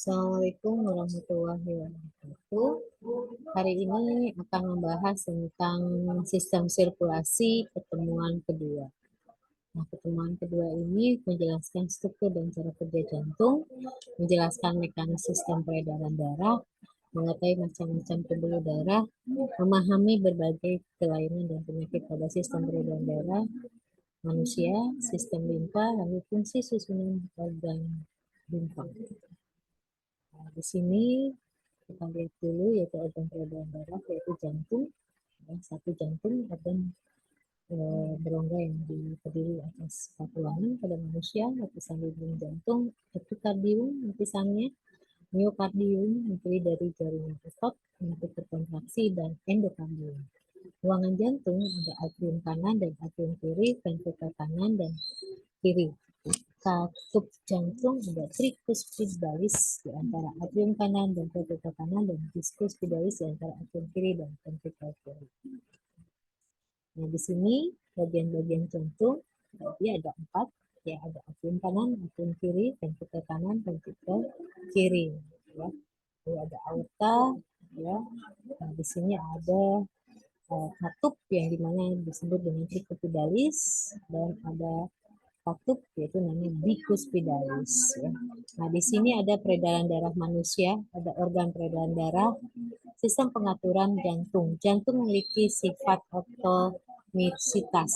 Assalamualaikum warahmatullahi wabarakatuh. Hari ini akan membahas tentang sistem sirkulasi pertemuan kedua. Nah, pertemuan kedua ini menjelaskan struktur dan cara kerja jantung, menjelaskan mekanisme sistem peredaran darah, mengetahui macam-macam pembuluh darah, memahami berbagai kelainan dan penyakit pada sistem peredaran darah manusia, sistem limpa, lalu fungsi susunan organ limpa. Nah, di sini kita lihat dulu yaitu organ peredaran darah yaitu jantung. Satu jantung organ berongga yang terdiri atas tulangan pada manusia, lapisan dinding jantung, epikardium lapisannya, miokardium terdiri dari jaringan otot untuk berkontraksi dan endokardium. Ruangan jantung ada atrium kanan dan atrium kiri, ventrikel kanan dan kiri. Katup jantung ada tricuspidalis di antara atrium kanan dan ventrikel kanan dan discuspidalis di antara atrium kiri dan ventrikel kiri. Nah, di sini bagian-bagian jantung tadi ada 4, ya, ada atrium kanan, atrium kiri, ventrikel kanan, ventrikel kiri, ya. Lalu ada aorta, ya. Nah, di sini ada katup yang dimana disebut dengan tricuspidalis dan ada katup yaitu namanya bicuspidalis, ya. Nah, di sini ada peredaran darah manusia, ada organ peredaran darah, sistem pengaturan jantung. Jantung memiliki sifat otomisitas,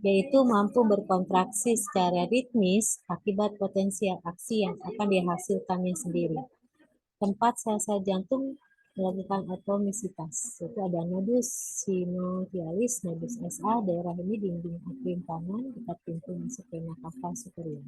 yaitu mampu berkontraksi secara ritmis akibat potensial aksi yang akan dihasilkannya sendiri. Tempat sel-sel jantung melakukan atomisitas, yaitu ada nodus sinovialis, nodus SA, daerah ini dinding atrium kanan dekat pintu masuk vena cava superior.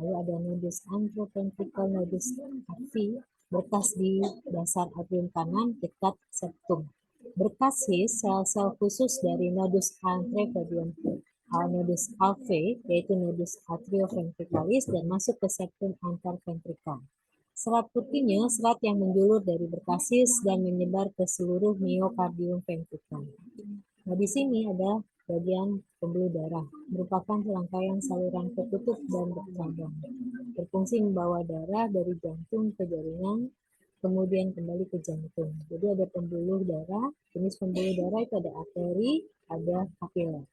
Lalu ada nodus anteroventricle, nodus AV, berkas di dasar atrium kanan dekat septum. Berkasis sel-sel khusus dari nodus anteroventricle, nodus AV, yaitu nodus atrioventricalis dan masuk ke septum anterventrikal. Serat putihnya serat yang menjulur dari berkasis dan menyebar ke seluruh miokardium ventrikal. Nah, di sini ada bagian pembuluh darah, merupakan serangkaian saluran tertutup dan bercabang, berfungsi membawa darah dari jantung ke jaringan, kemudian kembali ke jantung. Jadi ada pembuluh darah, jenis pembuluh darah itu ada arteri, ada kapiler.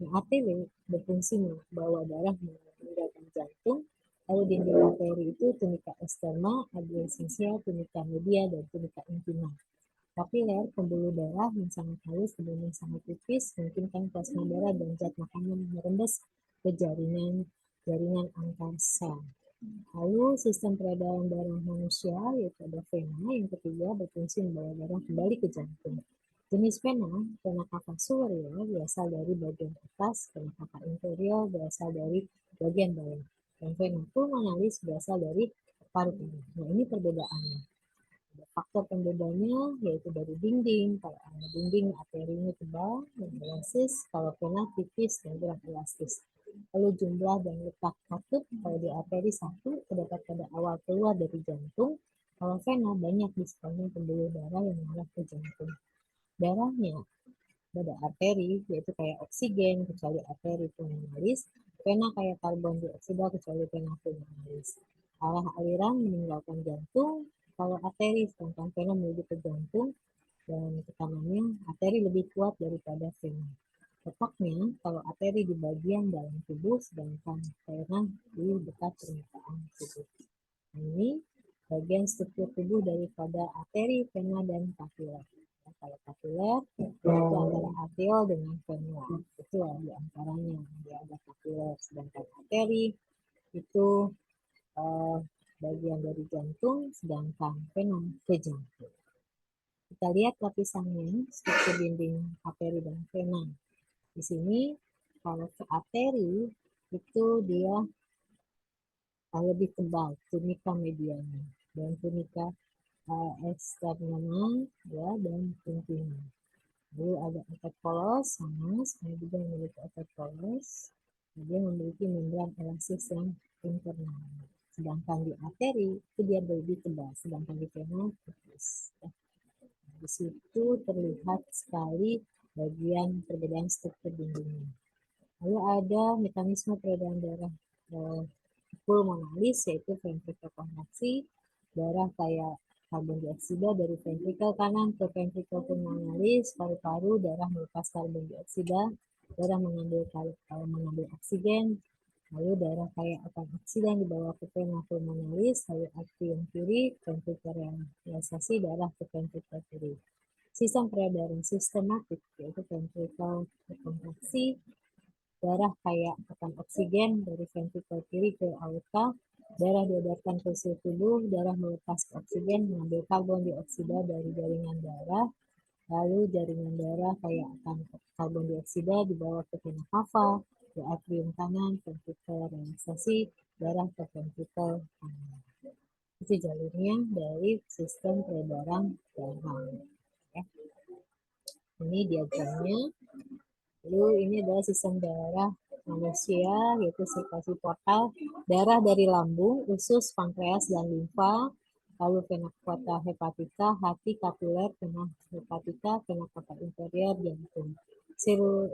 Nah, arteri berfungsi membawa darah meninggalkan jantung. Lalu dinding arteri itu tunica externa, adventitia, tunica media, dan tunica intima. Kapiler, pembuluh darah yang sangat halus dan yang sangat tipis, memungkinkan plasma darah dan zat makanan merembes ke jaringan antar sel. Lalu sistem peredaran darah manusia yaitu ada vena, yang ketiga berfungsi membawa darah kembali ke jantung. Jenis vena, vena cava superior berasal dari bagian atas, vena cava inferior berasal dari bagian bawah, dan vena pulmonalis berasal dari paru-paru. Nah, ini perbedaannya. Faktor pembedanya yaitu dari dinding, kalau dinding arterinya tebal dan elastis, kalau vena tipis dan kurang elastis. Lalu jumlah dan letak katup, kalau di arteri 1 terdapat pada awal keluar dari jantung, kalau vena banyak di sepanjang pembuluh darah yang mengarah ke jantung. Darahnya pada arteri yaitu kayak oksigen kecuali arteri pulmonalis, vena kayak karbon dioksida kecuali vena pulmonalis. Arah aliran meninggalkan jantung kalau arteri, sedangkan vena menuju ke jantung, dan tekanannya arteri lebih kuat daripada vena. Letaknya kalau arteri di bagian dalam tubuh, sedangkan vena di dekat permukaan tubuh. Ini bagian struktur tubuh daripada arteri, vena, dan kapiler. Kalau kapiler itu antara arteriol dengan vena, itu di antaranya dia ada kapiler, sedangkan arteri itu bagian dari jantung, sedangkan vena ke jantung. Kita lihat lapisannya, struktur dinding arteri dan vena. Di sini kalau ke arteri itu dia lebih tebal, tunica mediana, dan tunica eksternal, ya, dan intima. Lalu ada otot polos, sama, saya juga memiliki otot polos. Dia memiliki membran elastis yang internal. Sedangkan di arteri itu dia lebih tebal, sedangkan di vena tipis. Di situ terlihat sekali bagian perbedaan struktur dindingnya. Lalu ada mekanisme peredaran darah pulmonalis yaitu ventrikel kontraksi, darah kayak karbon dioksida dari ventrikel kanan ke ventrikel pulmonalis, paru-paru, darah melepas karbon dioksida, darah mengambil oksigen, lalu darah kayak akan oksigen dibawa ke vena pulmonalis, lalu atrium kiri, ventrikel realisasi, darah ke ventrikel kiri. Sistem peredaran sistematik yaitu ventrikel berkontraksi, darah kayak akan oksigen dari ventrikel kiri ke aorta, darah diedarkan ke seluruh tubuh, darah melepas oksigen mengambil karbon dioksida dari jaringan darah, lalu jaringan darah kayak akan karbon dioksida dibawa ke vena cava, ke atrium kanan, ventrikel relaksasi, darah ke ventrikel kanan. Itu jalurnya dari sistem peredaran darah. Ya. Ini diagramnya. Lalu ini adalah sistem darah manusia, yaitu sirkulasi portal, darah dari lambung, usus, pankreas, dan limfa, lalu vena cava hepatica, hati, kapiler, vena hepatica, vena cava inferior, jantung.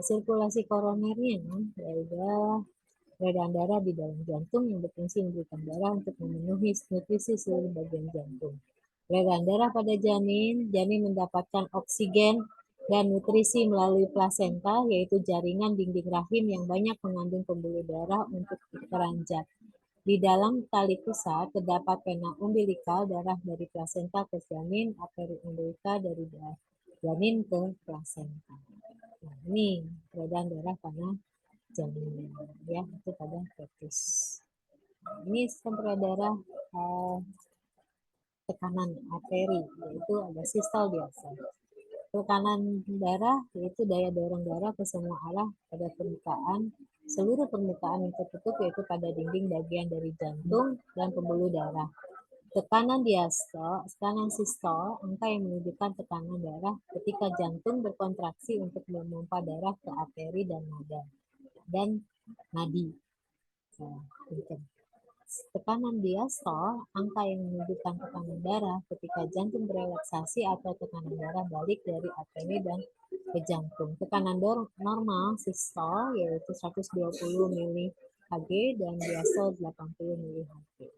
Sirkulasi koronernya adalah peredaran darah di dalam jantung yang berfungsi memberikan darah untuk memenuhi nutrisi seluruh bagian jantung. Peredaran darah pada janin, janin mendapatkan oksigen dan nutrisi melalui plasenta, yaitu jaringan dinding rahim yang banyak mengandung pembuluh darah untuk keranjat. Di dalam tali pusat terdapat vena umbilikal, darah dari plasenta ke janin, arteri umbilika dari janin ke plasenta. Nah, ini peredaran darah pada janin, ya, itu pada fetus. Ini sistem peredaran tekanan arteri, yaitu ada sistol biasa. Tekanan darah yaitu daya dorong darah ke semua arah pada permukaan, seluruh permukaan yang tertutup, yaitu pada dinding bagian dari jantung dan pembuluh darah. Tekanan diastol, tekanan sistol, angka yang menunjukkan tekanan darah ketika jantung berkontraksi untuk memompa darah ke arteri dan nadi. Tekanan diastol, angka yang menunjukkan tekanan darah ketika jantung berelaksasi atau tekanan darah balik dari arteri dan ke jantung. Tekanan normal sistol yaitu 120 mHg dan diastol 80 mHg.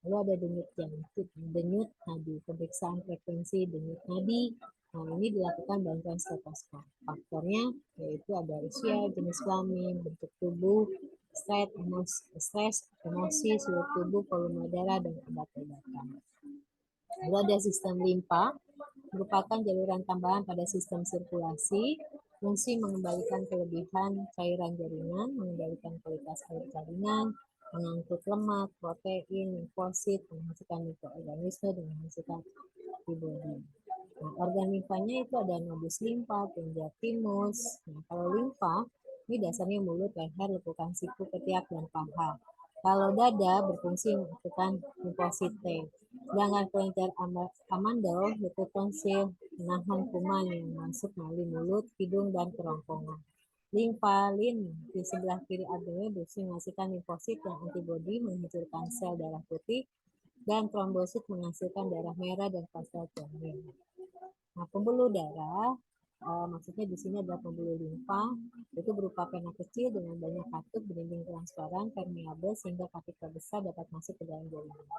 Lalu ada denyut nadi, pemeriksaan frekuensi denyut nadi. Nah, ini dilakukan bantuan stetoskop. Faktornya yaitu ada usia, jenis kelamin, bentuk tubuh, stres, emosi, suhu tubuh, volume darah, dan obat-obatan. Lalu ada sistem limpa, merupakan jaluran tambahan pada sistem sirkulasi, fungsi mengembalikan kelebihan cairan jaringan, mengendalikan kualitas air jaringan, mengangkut lemak, protein, limfosit, menghasilkan mikroorganisme, dan menghasilkan antibodi. Nah, organ limfanya itu ada nodus limfa, kelenjar timus. Nah, kalau limfa, ini dasarnya mulut, leher, lekukan siku, ketiak, dan paha. Kalau dada berfungsi melakukan limfosit T. Sedangkan kelenjar amandel itu tonsil menahan kuman yang masuk melalui mulut, hidung, dan kerongkongan. Limfalin di sebelah kiri abdomen berfungsi menghasilkan limfosit yang antibodi menghancurkan sel darah putih, dan trombosit menghasilkan darah merah dan plasma janin. Nah, pembuluh darah, maksudnya di sini adalah pembuluh limfa, itu berupa pena kecil dengan banyak katup berdinding transparan, permeabel, sehingga partikel besar dapat masuk ke dalam jaringan.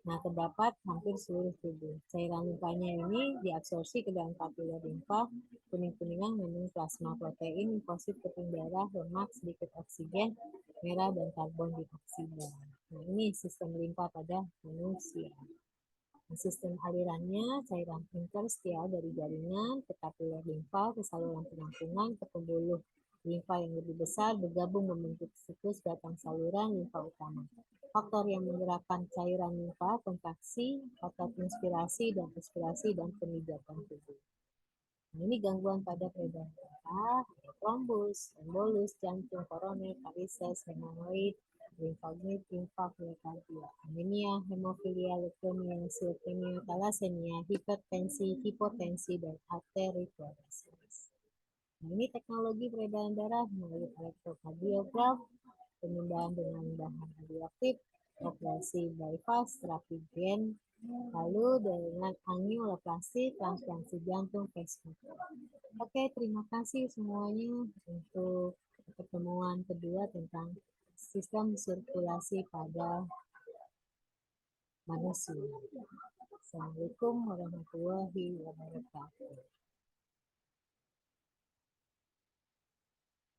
Nah, terdapat hampir seluruh tubuh. Cairan limfanya ini diabsorpsi ke dalam kapiler limfa, kuning-kuningan mengandung plasma, protein, limfosit, keping darah, lemak, sedikit oksigen, merah, dan karbon dioksida. Nah, ini sistem limfa pada manusia. Sistem alirannya, cairan interstial dari jaringan ke kapiler limfa, ke saluran penampungan, ke pembuluh limfa yang lebih besar, bergabung membentuk siklus batang saluran limfa utama. Faktor yang menggerakkan cairan limfa, kontraksi, otot inspirasi dan ekspirasi, dan pemijatan tubuh. Nah, ini gangguan pada peredaran darah, trombus, embolus, jantung, koroner, varises, hemoroid, limfoid, limfakardia, anemia, hemofilia, leukemia, leukemia, thalassemia, hipertensi, hipotensi, dan arteriosklerosis. Nah, ini teknologi peredaran darah melalui elektrokardiograf, pemindahan dengan bahan radioaktif, operasi bypass, terapi gen, lalu dengan angioplasti, transplantasi jantung, pacemaker. Oke, terima kasih semuanya untuk pertemuan kedua tentang sistem sirkulasi pada manusia. Assalamualaikum warahmatullahi wabarakatuh.